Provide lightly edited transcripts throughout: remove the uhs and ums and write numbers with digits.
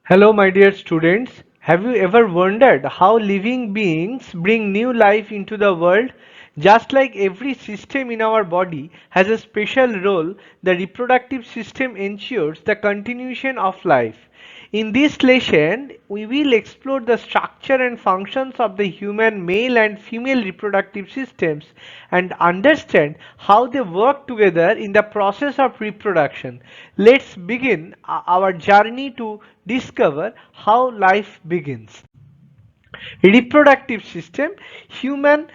Hello, my dear students. Have you ever wondered how living beings bring new life into the world? Just like every system in our body has a special role, the reproductive system ensures the continuation of life. In this lesson, we will explore the structure and functions of the human male and female reproductive systems and understand how they work together in the process of reproduction. Let's begin our journey to discover how life begins. Reproductive system. Human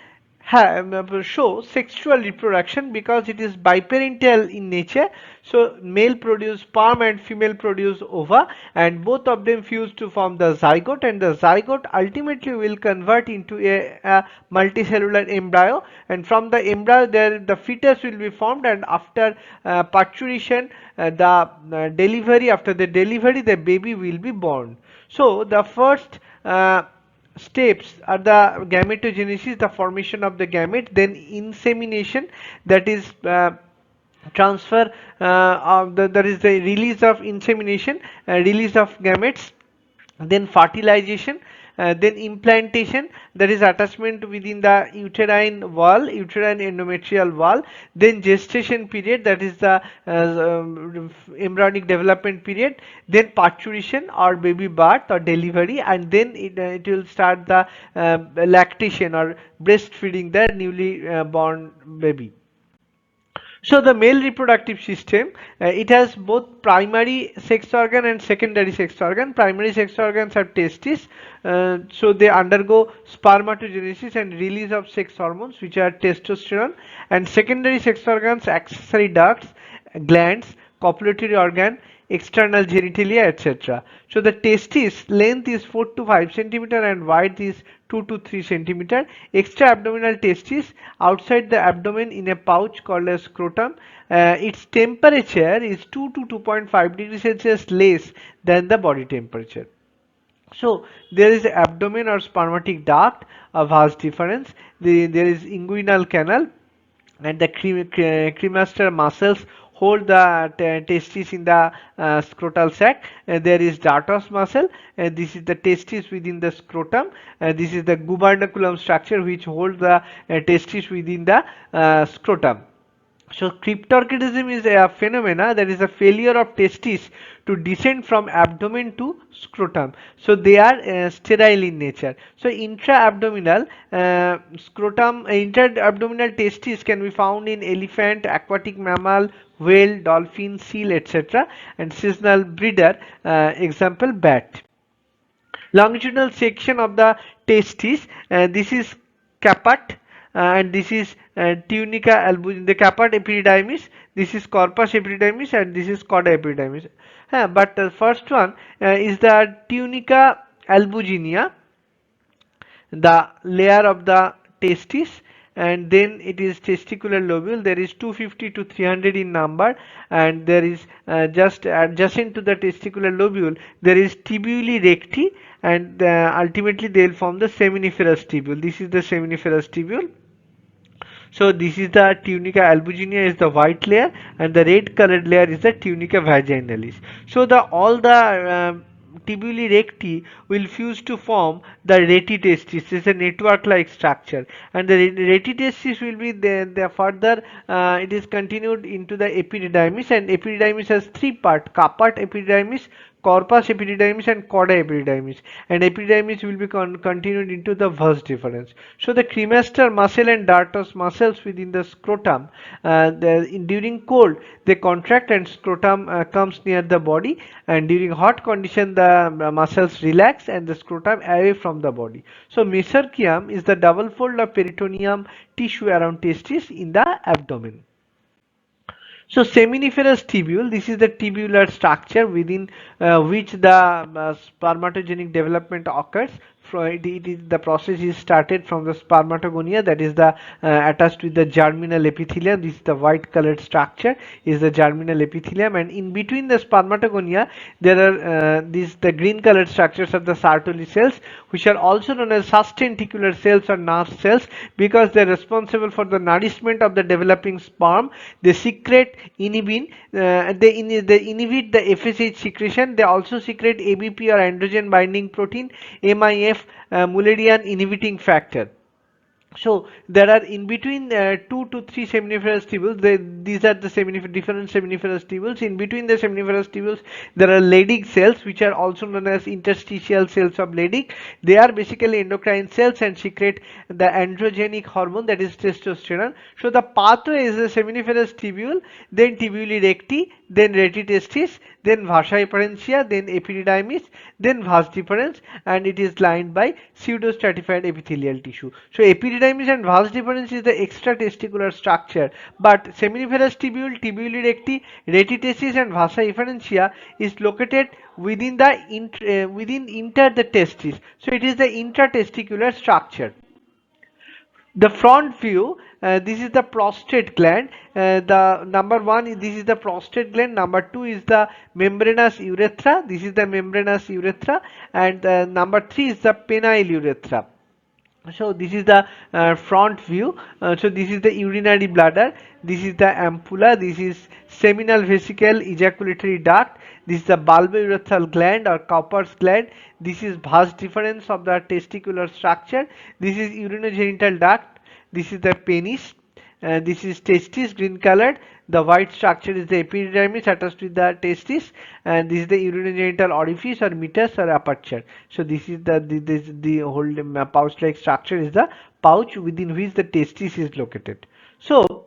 show sexual reproduction because it is biparental in nature. So male produce sperm and female produce ova, and both of them fuse to form the zygote, and the zygote ultimately will convert into a multicellular embryo, and from the embryo there the fetus will be formed, and after parturition, after the delivery the baby will be born. So the first steps are the gametogenesis, the formation of the gamete, then insemination, that is transfer that is the release of insemination, release of gametes, then fertilization, then implantation, that is attachment within the uterine wall, uterine endometrial wall, then gestation period, that is the embryonic development period, then parturition or baby birth or delivery, and then it will start the lactation or breastfeeding the newly born baby. So the male reproductive system, it has both primary sex organ and secondary sex organ. Primary sex organs are testes, so they undergo spermatogenesis and release of sex hormones, which are testosterone, and secondary sex organs, accessory ducts, glands, copulatory organ, external genitalia, etc. So the testis length is 4 to 5 centimeter and width is 2 to 3 centimeter. Extra abdominal testis outside the abdomen in a pouch called a scrotum. Its temperature is 2 to 2.5 degrees Celsius less than the body temperature. So there is abdomen or spermatic duct, a vas deferens. There is inguinal canal, and the cremaster muscles hold the testes in the scrotal sac. There is dartos muscle, this is the testis within the scrotum. This is the gubernaculum structure which hold the testis within the scrotum. So cryptorchidism is a phenomena, that is a failure of testes to descend from abdomen to scrotum. So they are sterile in nature. So intra-abdominal scrotum, intra-abdominal testes can be found in elephant, aquatic mammal, whale, dolphin, seal, etc. And seasonal breeder, example bat. Longitudinal section of the testis, this is caput, and this is tunica albuginea, the caput epididymis, this is corpus epididymis, and this is cauda epididymis. But the first one is the tunica albuginea, the layer of the testis, and then it is testicular lobule. There is 250 to 300 in number, and there is just adjacent to the testicular lobule there is tubuli recti, and ultimately they will form the seminiferous tubule. This is the seminiferous tubule. So this is the tunica albuginea, is the white layer, and the red colored layer is the tunica vaginalis. So the all the tubuli recti will fuse to form the retitestis. It's a network-like structure, and the retitestis will be the further. It is continued into the epididymis, and epididymis has three part: caput epididymis, corpus epididymis, and cauda epididymis, and epididymis will be continued into the vas deferens. So the cremaster muscle and dartos muscles within the scrotum, during cold they contract and scrotum comes near the body, and during hot condition the muscles relax and the scrotum away from the body. So mesorchium is the double fold of peritoneum tissue around testis in the abdomen. So seminiferous tubule, this is the tubular structure within which the spermatogenic development occurs. The process is started from the spermatogonia, that is the attached with the germinal epithelium. This is the white colored structure is the germinal epithelium, and in between the spermatogonia there are these the green colored structures of the Sertoli cells, which are also known as sustenticular cells or nerve cells, because they are responsible for the nourishment of the developing sperm. They secrete inhibin, they inhibit the FSH secretion. They also secrete ABP or androgen binding protein, MIF, Mullerian inhibiting factor. So there are in between 2 to 3 seminiferous tubules. These are the different seminiferous tubules. In between the seminiferous tubules, there are Leydig cells, which are also known as interstitial cells of Leydig. They are basically endocrine cells and secrete the androgenic hormone, that is testosterone. So the pathway is a seminiferous tubule, then tubuli recti, then retitestis, then vasa efferentia, then epididymis, then vas deferens, and it is lined by pseudostratified epithelial tissue. So epididymis and vas deferens is the extra testicular structure, but seminiferous tubule, tubuli recti, retitestis, and vasa efferentia is located within inter the testis. So it is the intratesticular structure. The front view, this is the prostate gland. The number one this is the prostate gland. Number two is the membranous urethra. This is the membranous urethra, and number three is the penile urethra. So this is the front view. So this is the urinary bladder, this is the ampulla, this is seminal vesicle ejaculatory duct, this is the bulbourethral gland or Cowper's gland, this is vas deferens of the testicular structure, this is urinogenital duct, this is the penis, this is testis, green colored. The white structure is the epididymis attached with the testis, and this is the urinogenital orifice or meatus or aperture. So this is the whole pouch-like structure is the pouch within which the testis is located. So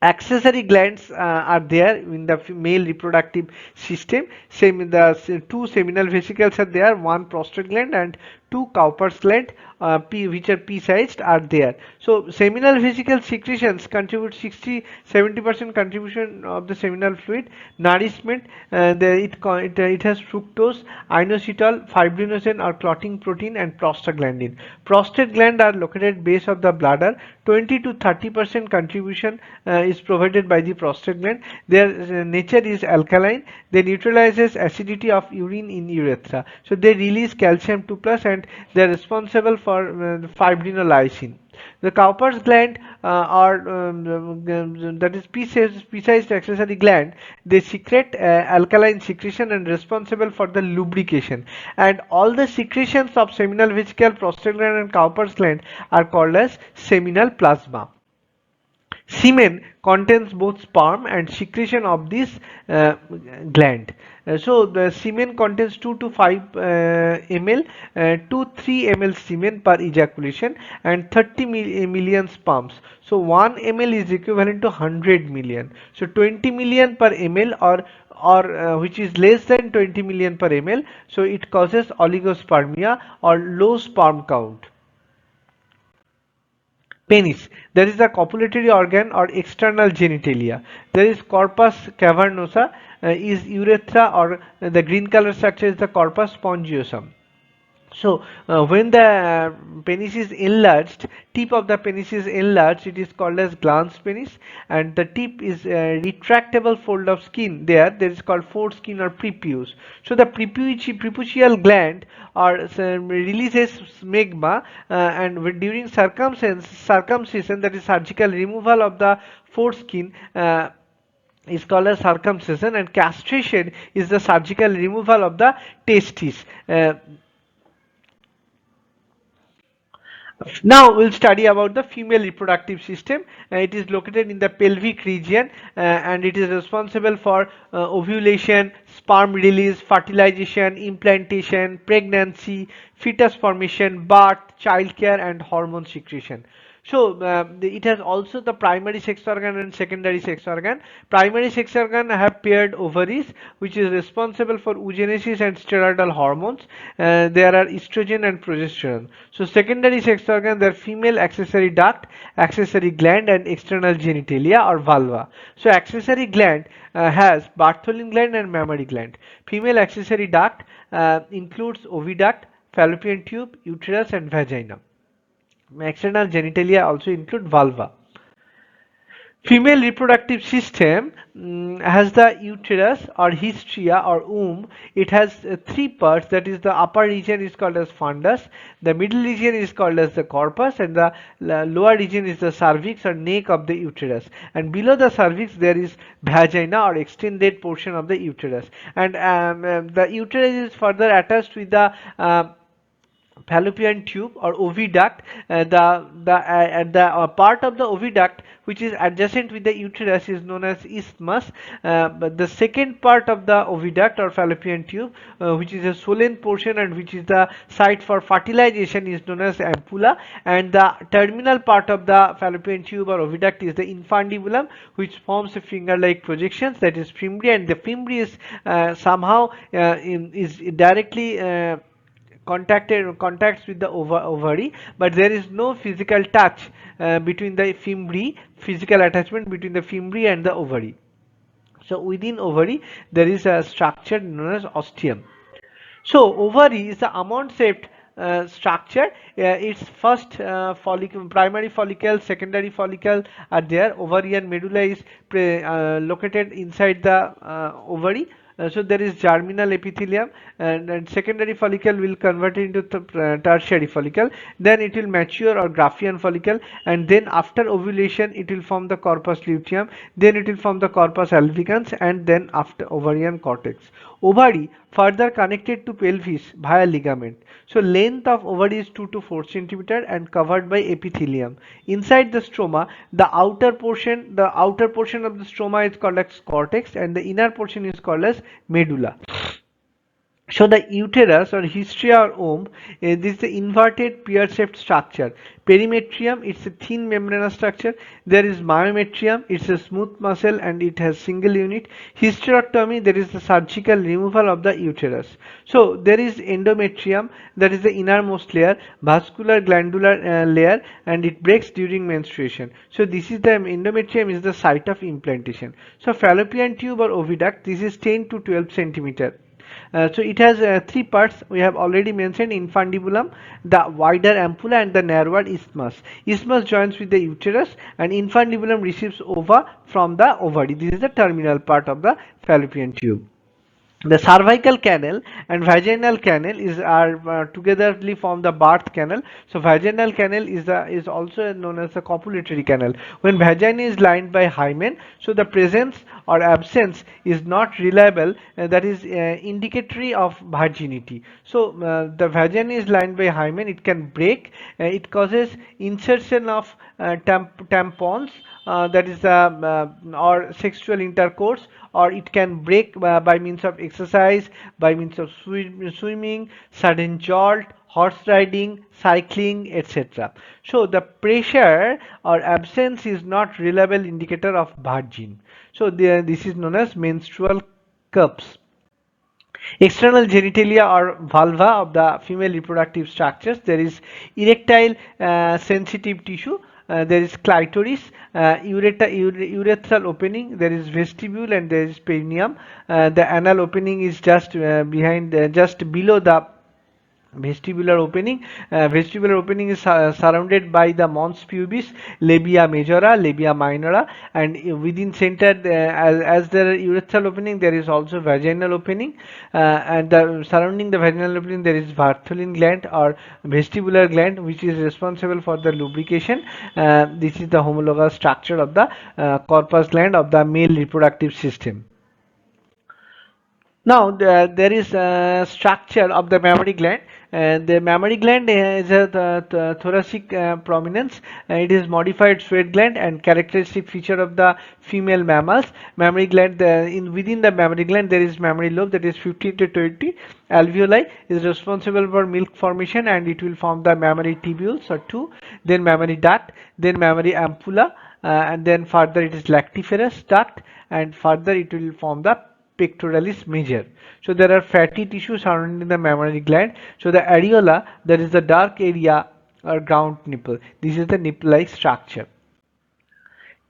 accessory glands are there in the male reproductive system. Two seminal vesicles are there, one prostate gland and two Cowper's gland, which are pea-sized, are there. So seminal vesicle secretions contribute 60-70% contribution of the seminal fluid. Nourishment, it has fructose, inositol, fibrinogen or clotting protein, and prostaglandin. Prostate gland are located base of the bladder. 20-30% contribution is provided by the prostate gland. Their nature is alkaline. They neutralizes acidity of urine in urethra. So they release calcium 2 plus, and they are responsible for fibrinolysin. The Cowper's gland that is pea-sized accessory gland. They secrete alkaline secretion and responsible for the lubrication. And all the secretions of seminal vesicle, prostate gland, and Cowper's gland are called as seminal plasma. Semen contains both sperm and secretion of this gland. So the semen contains 2 to 5 ml, 2-3 ml semen per ejaculation, and 30 million sperms. So 1 ml is equivalent to 100 million. So 20 million per ml or which is less than 20 million per ml. So it causes oligospermia or low sperm count. Penis. There is the copulatory organ or external genitalia. There is corpus cavernosa, is urethra, or the green color structure is the corpus spongiosum. So when the penis is enlarged, tip of the penis is enlarged, it is called as glans penis, and the tip is a retractable fold of skin there is called foreskin or prepuce. So the prepucial gland or releases smegma, and during circumcision, that is surgical removal of the foreskin, is called as circumcision, and castration is the surgical removal of the testes. Now we'll study about the female reproductive system. It is located in the pelvic region, and it is responsible for ovulation, sperm release, fertilization, implantation, pregnancy, fetus formation, birth, childcare, and hormone secretion. So it has also the primary sex organ and secondary sex organ. Primary sex organ have paired ovaries, which is responsible for oogenesis and steroidal hormones. There are estrogen and progesterone. So secondary sex organ, there are female accessory duct, accessory gland, and external genitalia or vulva. So accessory gland has Bartholin gland and mammary gland. Female accessory duct includes oviduct, fallopian tube, uterus, and vagina. External genitalia also include vulva. Female reproductive system has the uterus or hysteria or womb. It has three parts, that is the upper region is called as fundus, the middle region is called as the corpus, and the lower region is the cervix or neck of the uterus. And below the cervix there is vagina or extended portion of the uterus. And the uterus is further attached with the fallopian tube or oviduct. The part of the oviduct which is adjacent with the uterus is known as isthmus, but the second part of the oviduct or fallopian tube, which is a swollen portion and which is the site for fertilization, is known as ampulla, and the terminal part of the fallopian tube or oviduct is the infundibulum, which forms a finger-like projections, that is fimbriae, and the fimbriae is somehow is directly contacts with the ovary, but there is no physical touch between the fimbriae, physical attachment between the fimbriae and the ovary. So within ovary there is a structure known as ostium. So ovary is the almond-shaped structure. Its first primary follicle, secondary follicle are there. Ovarian medulla is located inside the ovary. So there is germinal epithelium, and secondary follicle will convert into the tertiary follicle. Then it will mature or Graafian follicle, and then after ovulation it will form the corpus luteum. Then it will form the corpus albicans, and then after ovarian cortex. Ovary further connected to pelvis via ligament. So length of ovary is 2 to 4 centimeter and covered by epithelium. Inside the stroma, the outer portion of the stroma is called as cortex, and the inner portion is called as medulla. So the uterus or hysteria or womb, this is the inverted pear-shaped structure. Perimetrium, it's a thin membranous structure. There is myometrium, it's a smooth muscle and it has single unit. Hysterectomy, there is the surgical removal of the uterus. So there is endometrium, that is the innermost layer, vascular glandular layer, and it breaks during menstruation. So this is the endometrium is the site of implantation. So fallopian tube or oviduct, this is 10 to 12 centimeter. So it has three parts we have already mentioned: infundibulum, the wider ampulla, and the narrower isthmus. Isthmus joins with the uterus, and infundibulum receives ova from the ovary. This is the terminal part of the fallopian tube. The cervical canal and vaginal canal are togetherly form the birth canal. So vaginal canal is also known as the copulatory canal. When vagina is lined by hymen, so the presence or absence is not reliable. That is indicatory of virginity. So the vagina is lined by hymen. It can break. It causes insertion of tampons. That is or sexual intercourse, or it can break by means of exercise, by means of swimming, sudden jolt, horse riding, cycling, etc. So the pressure or absence is not reliable indicator of virgin. So this is known as menstrual cups. External genitalia or vulva of the female reproductive structures. There is erectile sensitive tissue. There is clitoris, urethral opening. There is vestibule, and there is perineum. The anal opening is just just below the vestibular opening. Vestibular opening is surrounded by the mons pubis, labia majora, labia minora, and within center, as there is urethral opening, there is also vaginal opening, and surrounding the vaginal opening there is Bartholin gland or vestibular gland, which is responsible for the lubrication. This is the homologous structure of the corpus gland of the male reproductive system. Now there is a structure of the mammary gland, and the mammary gland is a thoracic prominence. It is modified sweat gland and characteristic feature of the female mammals. Mammary gland, within the mammary gland there is mammary lobe, that is 15 to 20 alveoli, is responsible for milk formation, and it will form the mammary tubules or two, then mammary duct, then mammary ampulla, and then further it is lactiferous duct, and further it will form the pectoralis major. So there are fatty tissues surrounding the mammary gland. So the areola, that is the dark area or ground nipple. This is the nipple-like structure.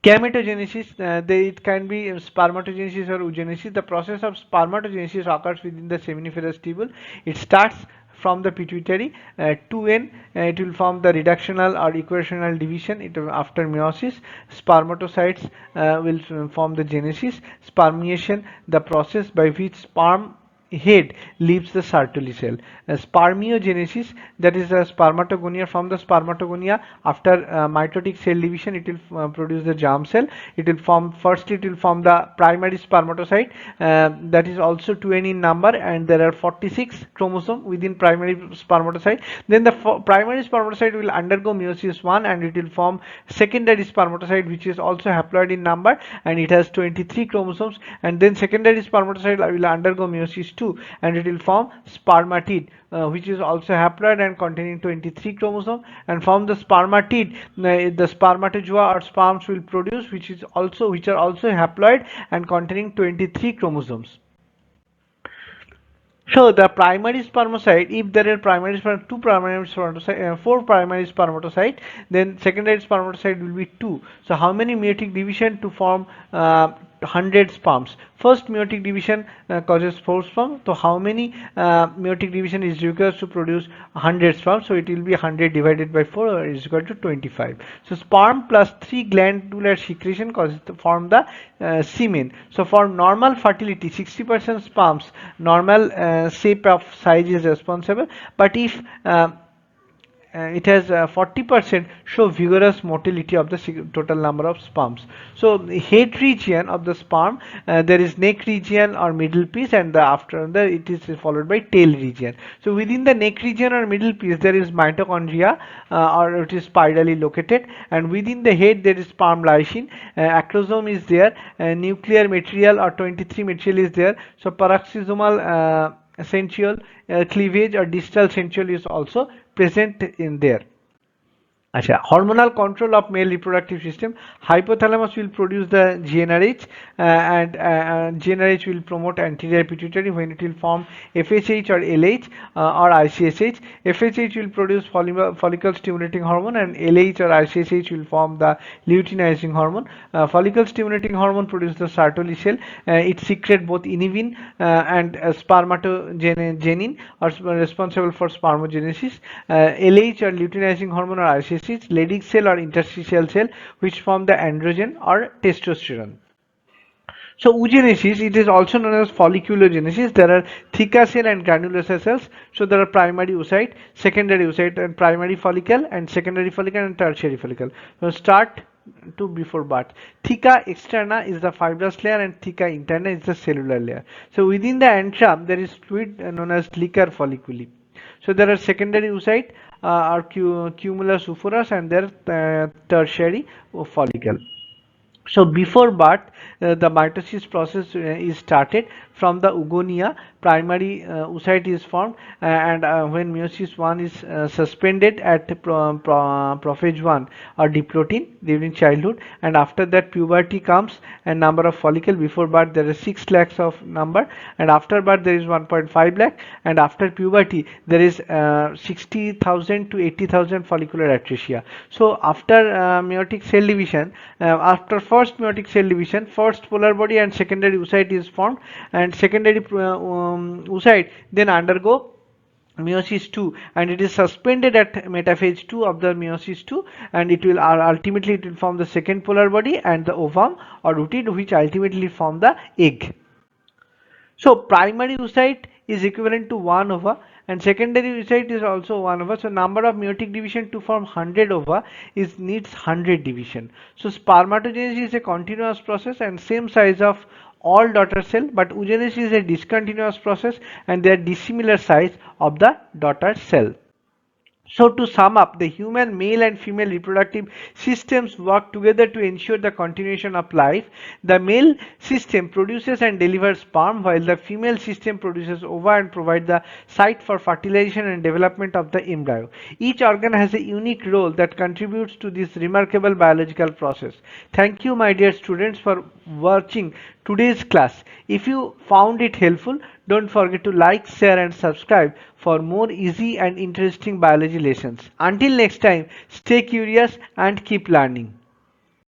Gametogenesis, it can be spermatogenesis or oogenesis. The process of spermatogenesis occurs within the seminiferous tubule. It starts from the pituitary. 2N, it will form the reductional or equational division. It will, after meiosis, spermatocytes will form the genesis. Spermiation, the process by which sperm head leaves the Sertoli cell. Spermiogenesis, that is a spermatogonia. From the spermatogonia, after mitotic cell division, it will produce the germ cell. It will form, first it will form the primary spermatocyte, that is also 2n in number, and there are 46 chromosomes within primary spermatocyte. Then the primary spermatocyte will undergo meiosis 1 and it will form secondary spermatocyte, which is also haploid in number, and it has 23 chromosomes. And then secondary spermatocyte will undergo meiosis 2 and it will form spermatid, which is also haploid and containing 23 chromosomes. And from the spermatid, the spermatozoa or sperms will produce, which are also haploid and containing 23 chromosomes. So the primary spermatocyte, if there are two primary spermatocyte, four primary spermatocyte, then secondary spermatocyte will be 2. So how many meiotic division to form 100 sperms? First meiotic division causes 4 sperm. So how many meiotic division is required to produce 100 sperm? So it will be 100 divided by 4 is equal to 25. So sperm plus 3 glandular secretion causes to form the semen. So for normal fertility, 60% sperms, normal shape of size is responsible, but if it has 40% show vigorous motility of the total number of sperms. So the head region of the sperm, there is neck region or middle piece, and the after that it is followed by tail region. So within the neck region or middle piece there is mitochondria, or it is spirally located, and within the head there is sperm lysine, acrosome is there, nuclear material or 23 material is there. So paroxysmal centriole, cleavage or distal centriole is also present in there. Acha, hormonal control of male reproductive system. Hypothalamus will produce the GnRH, and GnRH will promote anterior pituitary when it will form FSH or LH or ICSH. FSH will produce follicle stimulating hormone, and LH or ICSH will form the luteinizing hormone. Follicle stimulating hormone produces the Sertoli cell. It secretes both inhibin and spermatogenin, are responsible for spermogenesis. LH or luteinizing hormone or ICSH, Leydig cell or interstitial cell, which form the androgen or testosterone. So oogenesis, it is also known as folliculogenesis. There are theca cell and granulosa cells. So there are primary oocyte, secondary oocyte, and primary follicle, and secondary follicle, and tertiary follicle. So start to before birth. Theca externa is the fibrous layer, and theca interna is the cellular layer. So within the antrum there is fluid known as liquor folliculi. So there are secondary oocyte or cumulus uforus, and there tertiary follicle. So before birth, the mitosis process is started. From the oogonia, primary oocyte is formed, and when meiosis 1 is suspended at prophase 1 or diplotin during childhood, and after that puberty comes, and number of follicle. Before birth there is 6 lakhs of number, and after birth there is 1.5 lakh, and after puberty there is 60,000 to 80,000 follicular atresia. So after meiotic cell division, after first meiotic cell division, first polar body and secondary oocyte is formed, and secondary oocyte then undergo meiosis 2, and it is suspended at metaphase 2 of the meiosis 2, and it will ultimately it will form the second polar body and the ovum or oocyte, which ultimately form the egg. So primary oocyte is equivalent to 1 ova, and secondary oocyte is also 1 ova. So number of meiotic division to form 100 ova is needs 100 division. So spermatogenesis is a continuous process and same size of all daughter cell, but oogenesis is a discontinuous process and they are dissimilar size of the daughter cell. So to sum up, the human male and female reproductive systems work together to ensure the continuation of life. The male system produces and delivers sperm, while the female system produces ova and provides the site for fertilization and development of the embryo. Each organ has a unique role that contributes to this remarkable biological process. Thank you, my dear students, for watching today's class. If you found it helpful, don't forget to like, share and subscribe for more easy and interesting biology lessons. Until next time, stay curious and keep learning.